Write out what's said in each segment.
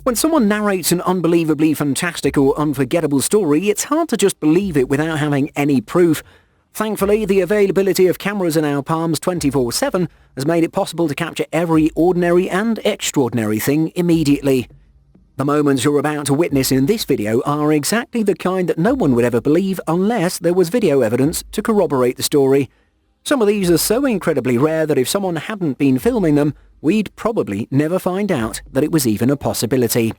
When someone narrates an unbelievably fantastic or unforgettable story, it's hard to just believe it without having any proof. Thankfully, the availability of cameras in our palms 24/7 has made it possible to capture every ordinary and extraordinary thing immediately. The moments you're about to witness in this video are exactly the kind that no one would ever believe unless there was video evidence to corroborate the story. Some of these are so incredibly rare that if someone hadn't been filming them, we'd probably never find out that it was even a possibility.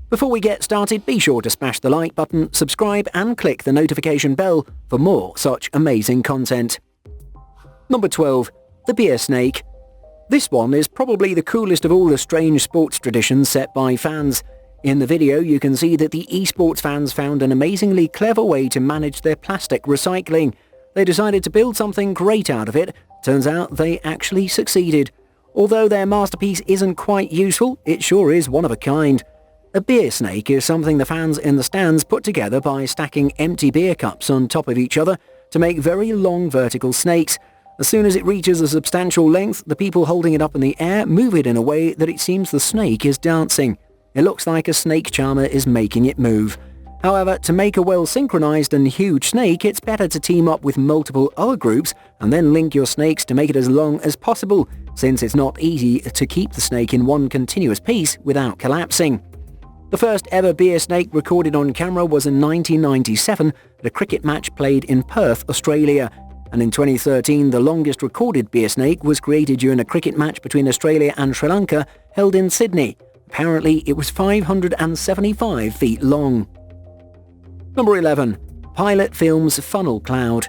Before we get started, be sure to smash the like button, subscribe and click the notification bell for more such amazing content. Number 12. The beer snake. This one is probably the coolest of all the strange sports traditions set by fans. In the video you can see that the esports fans found an amazingly clever way to manage their plastic recycling. They decided to build something great out of it. Turns out they actually succeeded. Although their masterpiece isn't quite useful, it sure is one of a kind. A beer snake is something the fans in the stands put together by stacking empty beer cups on top of each other to make very long vertical snakes. As soon as it reaches a substantial length, the people holding it up in the air move it in a way that it seems the snake is dancing. It looks like a snake charmer is making it move. However, to make a well-synchronized and huge snake, it's better to team up with multiple other groups and then link your snakes to make it as long as possible, since it's not easy to keep the snake in one continuous piece without collapsing. The first ever beer snake recorded on camera was in 1997 at a cricket match played in Perth, Australia. And in 2013, the longest recorded beer snake was created during a cricket match between Australia and Sri Lanka held in Sydney. Apparently, it was 575 feet long. Number 11. Pilot films funnel cloud.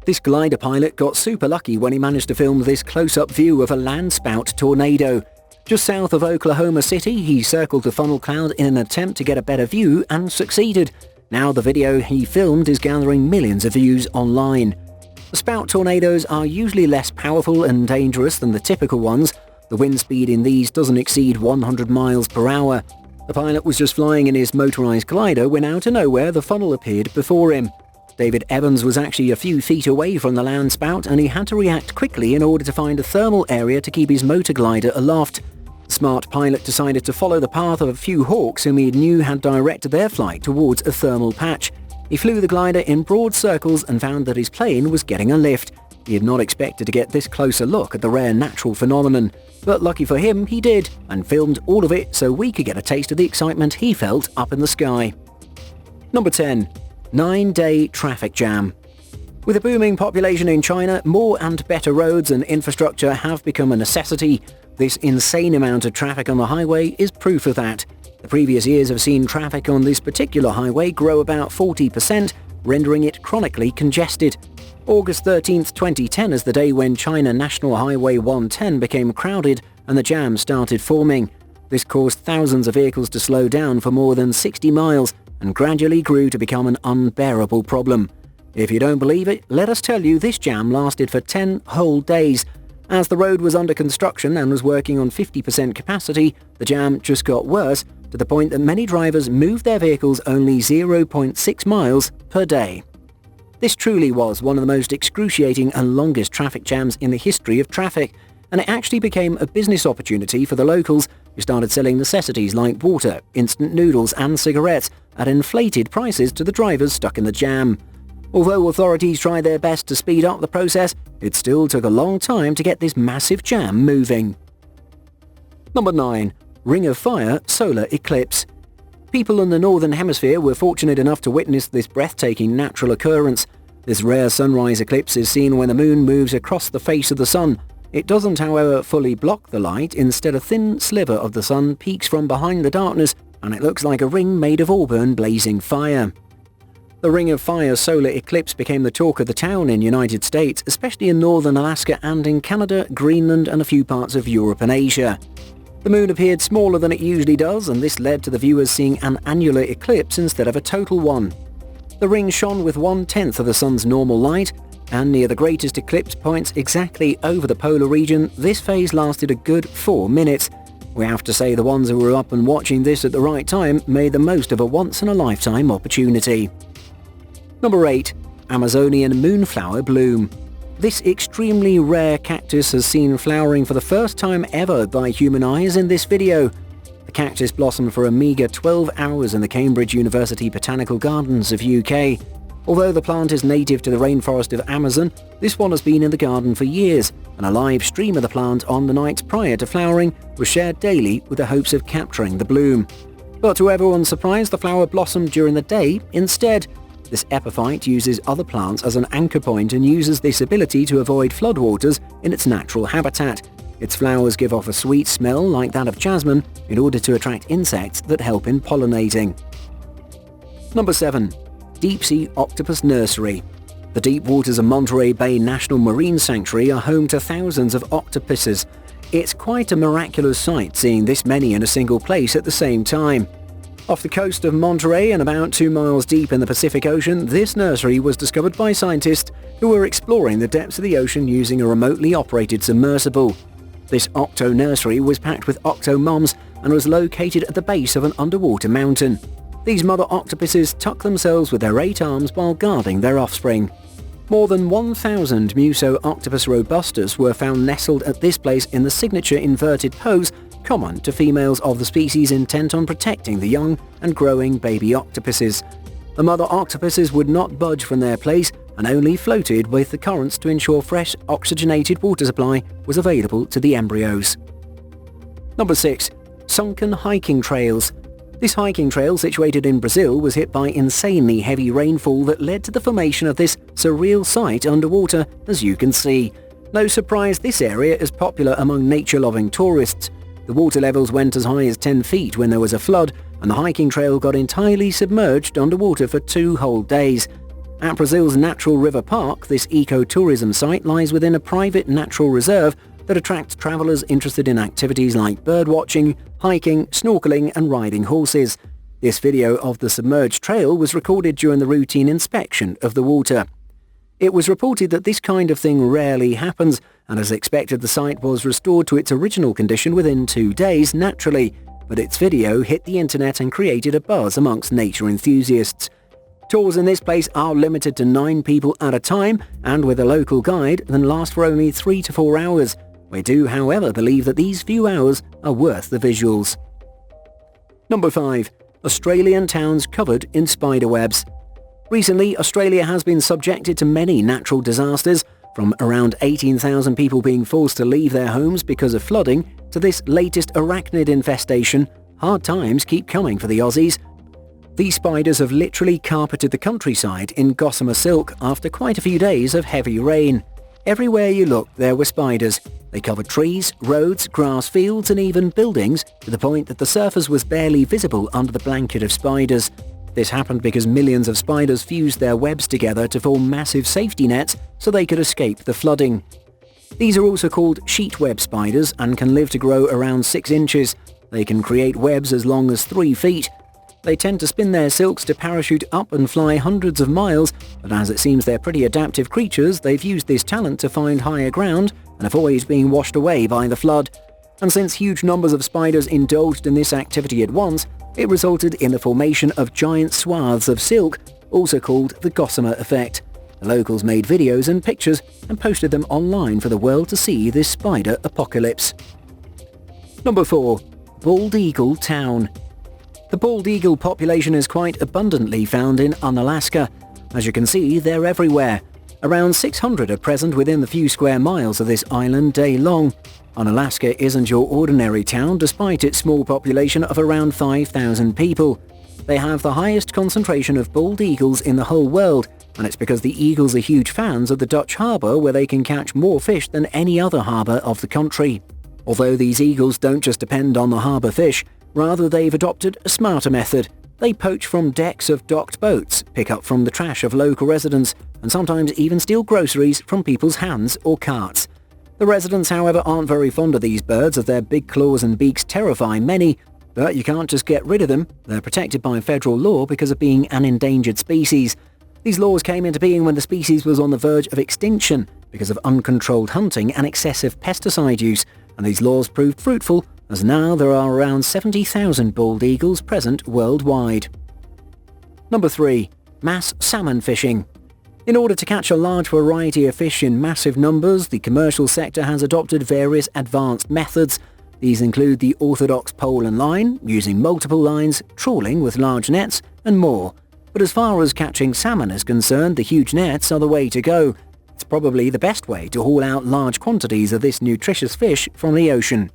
This glider pilot got super lucky when he managed to film this close-up view of a landspout tornado. Just south of Oklahoma City, he circled the funnel cloud in an attempt to get a better view and succeeded. Now the video he filmed is gathering millions of views online. The spout tornadoes are usually less powerful and dangerous than the typical ones. The wind speed in these doesn't exceed 100 miles per hour. The pilot was just flying in his motorized glider when out of nowhere the funnel appeared before him. David Evans was actually a few feet away from the landspout and he had to react quickly in order to find a thermal area to keep his motor glider aloft. The smart pilot decided to follow the path of a few hawks whom he knew had directed their flight towards a thermal patch. He flew the glider in broad circles and found that his plane was getting a lift. He had not expected to get this closer look at the rare natural phenomenon. But lucky for him, he did, and filmed all of it so we could get a taste of the excitement he felt up in the sky. Number 10. 9-day traffic jam. With a booming population in China, more and better roads and infrastructure have become a necessity. This insane amount of traffic on the highway is proof of that. The previous years have seen traffic on this particular highway grow about 40%, rendering it chronically congested. August 13th, 2010 is the day when China National Highway 110 became crowded and the jam started forming. This caused thousands of vehicles to slow down for more than 60 miles and gradually grew to become an unbearable problem. If you don't believe it, let us tell you this jam lasted for 10 whole days. As the road was under construction and was working on 50% capacity, the jam just got worse to the point that many drivers moved their vehicles only 0.6 miles per day. This truly was one of the most excruciating and longest traffic jams in the history of traffic, and it actually became a business opportunity for the locals who started selling necessities like water, instant noodles and cigarettes at inflated prices to the drivers stuck in the jam. Although authorities tried their best to speed up the process, it still took a long time to get this massive jam moving. Number 9. Ring of Fire solar eclipse. People in the Northern Hemisphere were fortunate enough to witness this breathtaking natural occurrence. This rare sunrise eclipse is seen when the moon moves across the face of the sun. It doesn't, however, fully block the light. Instead, a thin sliver of the sun peeks from behind the darkness, and it looks like a ring made of auburn blazing fire. The Ring of Fire solar eclipse became the talk of the town in the United States, especially in northern Alaska and in Canada, Greenland, and a few parts of Europe and Asia. The moon appeared smaller than it usually does, and this led to the viewers seeing an annular eclipse instead of a total one. The ring shone with 1/10 of the sun's normal light, and near the greatest eclipse points exactly over the polar region, this phase lasted a good 4 minutes. We have to say the ones who were up and watching this at the right time made the most of a once-in-a-lifetime opportunity. Number 8. Amazonian moonflower bloom. This extremely rare cactus has seen flowering for the first time ever by human eyes in this video. The cactus blossomed for a meagre 12 hours in the Cambridge University Botanical Gardens of UK. Although the plant is native to the rainforest of Amazon, this one has been in the garden for years, and a live stream of the plant on the nights prior to flowering was shared daily with the hopes of capturing the bloom. But to everyone's surprise, the flower blossomed during the day instead. This epiphyte uses other plants as an anchor point and uses this ability to avoid floodwaters in its natural habitat. Its flowers give off a sweet smell like that of jasmine in order to attract insects that help in pollinating. Number 7. Deep-sea octopus nursery. The deep waters of Monterey Bay National Marine Sanctuary are home to thousands of octopuses. It's quite a miraculous sight seeing this many in a single place at the same time. Off the coast of Monterey and about 2 miles deep in the Pacific Ocean, this nursery was discovered by scientists who were exploring the depths of the ocean using a remotely operated submersible. This octo nursery was packed with octo moms and was located at the base of an underwater mountain. These mother octopuses tuck themselves with their 8 arms while guarding their offspring. More than 1,000 Muso octopus robustus were found nestled at this place in the signature inverted pose common to females of the species intent on protecting the young and growing baby octopuses. The mother octopuses would not budge from their place and only floated with the currents to ensure fresh oxygenated water supply was available to the embryos. Number 6. Sunken hiking trails. This hiking trail, situated in Brazil, was hit by insanely heavy rainfall that led to the formation of this surreal sight underwater, as you can see. No surprise this area is popular among nature-loving tourists. The water levels went as high as 10 feet when there was a flood, and the hiking trail got entirely submerged underwater for 2 whole days. At Brazil's Natural River Park, this ecotourism site lies within a private natural reserve that attracts travelers interested in activities like birdwatching, hiking, snorkeling and riding horses. This video of the submerged trail was recorded during the routine inspection of the water. It was reported that this kind of thing rarely happens, and as expected the site was restored to its original condition within 2 days naturally, but its video hit the internet and created a buzz amongst nature enthusiasts. Tours in this place are limited to 9 people at a time, and with a local guide, then last for only 3 to 4 hours. We do, however, believe that these few hours are worth the visuals. Number 5. Australian towns covered in spiderwebs. Recently, Australia has been subjected to many natural disasters, from around 18,000 people being forced to leave their homes because of flooding, to this latest arachnid infestation. Hard times keep coming for the Aussies. These spiders have literally carpeted the countryside in gossamer silk after quite a few days of heavy rain. Everywhere you looked, there were spiders. They covered trees, roads, grass fields and even buildings, to the point that the surface was barely visible under the blanket of spiders. This happened because millions of spiders fused their webs together to form massive safety nets so they could escape the flooding. These are also called sheet web spiders and can live to grow around 6 inches. They can create webs as long as 3 feet. They tend to spin their silks to parachute up and fly hundreds of miles, but as it seems they're pretty adaptive creatures, they've used this talent to find higher ground and avoid being washed away by the flood. And since huge numbers of spiders indulged in this activity at once, it resulted in the formation of giant swaths of silk, also called the gossamer effect. The locals made videos and pictures and posted them online for the world to see this spider apocalypse. Number 4. Bald eagle town. The bald eagle population is quite abundantly found in Unalaska. As you can see, they're everywhere. Around 600 are present within the few square miles of this island day long. Unalaska isn't your ordinary town despite its small population of around 5,000 people. They have the highest concentration of bald eagles in the whole world, and it's because the eagles are huge fans of the Dutch harbour where they can catch more fish than any other harbour of the country. Although these eagles don't just depend on the harbour fish, rather they've adopted a smarter method. They poach from decks of docked boats, pick up from the trash of local residents, and sometimes even steal groceries from people's hands or carts. The residents, however, aren't very fond of these birds as their big claws and beaks terrify many, but you can't just get rid of them. They're protected by federal law because of being an endangered species. These laws came into being when the species was on the verge of extinction because of uncontrolled hunting and excessive pesticide use, and these laws proved fruitful as now there are around 70,000 bald eagles present worldwide. Number 3. Mass salmon fishing. In order to catch a large variety of fish in massive numbers, the commercial sector has adopted various advanced methods. These include the orthodox pole and line, using multiple lines, trawling with large nets, and more. But as far as catching salmon is concerned, the huge nets are the way to go. It's probably the best way to haul out large quantities of this nutritious fish from the ocean.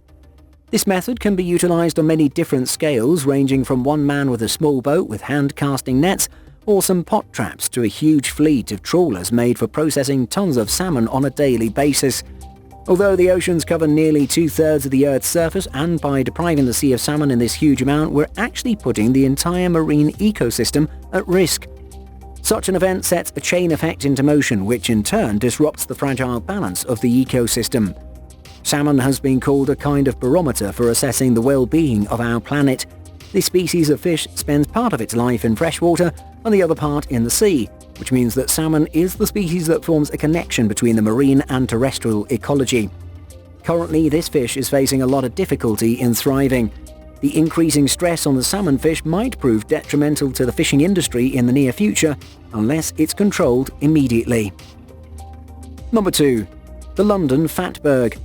This method can be utilized on many different scales, ranging from one man with a small boat with hand-casting nets, or some pot traps, to a huge fleet of trawlers made for processing tons of salmon on a daily basis. Although the oceans cover nearly 2/3 of the Earth's surface, and by depriving the sea of salmon in this huge amount, we're actually putting the entire marine ecosystem at risk. Such an event sets a chain effect into motion, which in turn disrupts the fragile balance of the ecosystem. Salmon has been called a kind of barometer for assessing the well-being of our planet. This species of fish spends part of its life in freshwater and the other part in the sea, which means that salmon is the species that forms a connection between the marine and terrestrial ecology. Currently, this fish is facing a lot of difficulty in thriving. The increasing stress on the salmon fish might prove detrimental to the fishing industry in the near future, unless it's controlled immediately. Number 2. The London fatberg.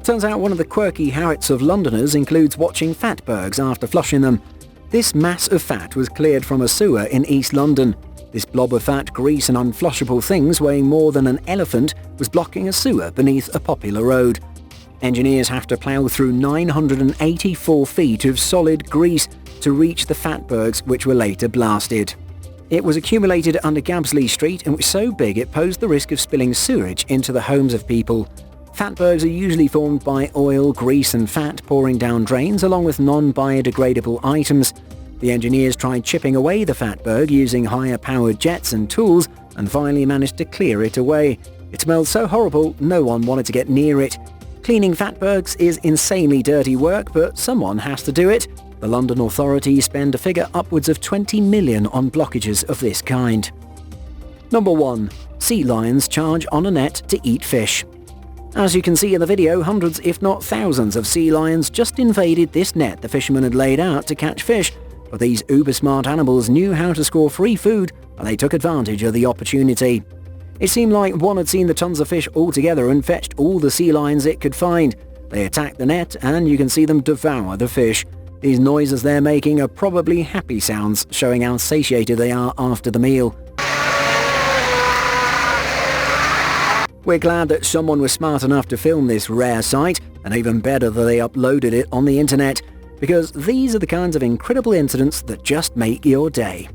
Turns out one of the quirky habits of Londoners includes watching fatbergs after flushing them. This mass of fat was cleared from a sewer in East London. This blob of fat, grease and unflushable things weighing more than an elephant was blocking a sewer beneath a popular road. Engineers have to plough through 984 feet of solid grease to reach the fatbergs, which were later blasted. It was accumulated under Gabsley Street and was so big it posed the risk of spilling sewage into the homes of people. Fatbergs are usually formed by oil, grease and fat pouring down drains along with non-biodegradable items. The engineers tried chipping away the fatberg using higher-powered jets and tools and finally managed to clear it away. It smelled so horrible no one wanted to get near it. Cleaning fatbergs is insanely dirty work, but someone has to do it. The London authorities spend a figure upwards of 20 million on blockages of this kind. Number 1. Sea lions charge on a net to eat fish. As you can see in the video, hundreds if not thousands of sea lions just invaded this net the fishermen had laid out to catch fish, but these uber-smart animals knew how to score free food and they took advantage of the opportunity. It seemed like one had seen the tons of fish all together and fetched all the sea lions it could find. They attacked the net and you can see them devour the fish. These noises they're making are probably happy sounds, showing how satiated they are after the meal. We're glad that someone was smart enough to film this rare sight, and even better that they uploaded it on the internet, because these are the kinds of incredible incidents that just make your day.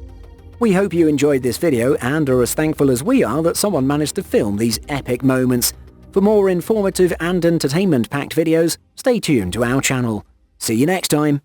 We hope you enjoyed this video and are as thankful as we are that someone managed to film these epic moments. For more informative and entertainment-packed videos, stay tuned to our channel. See you next time.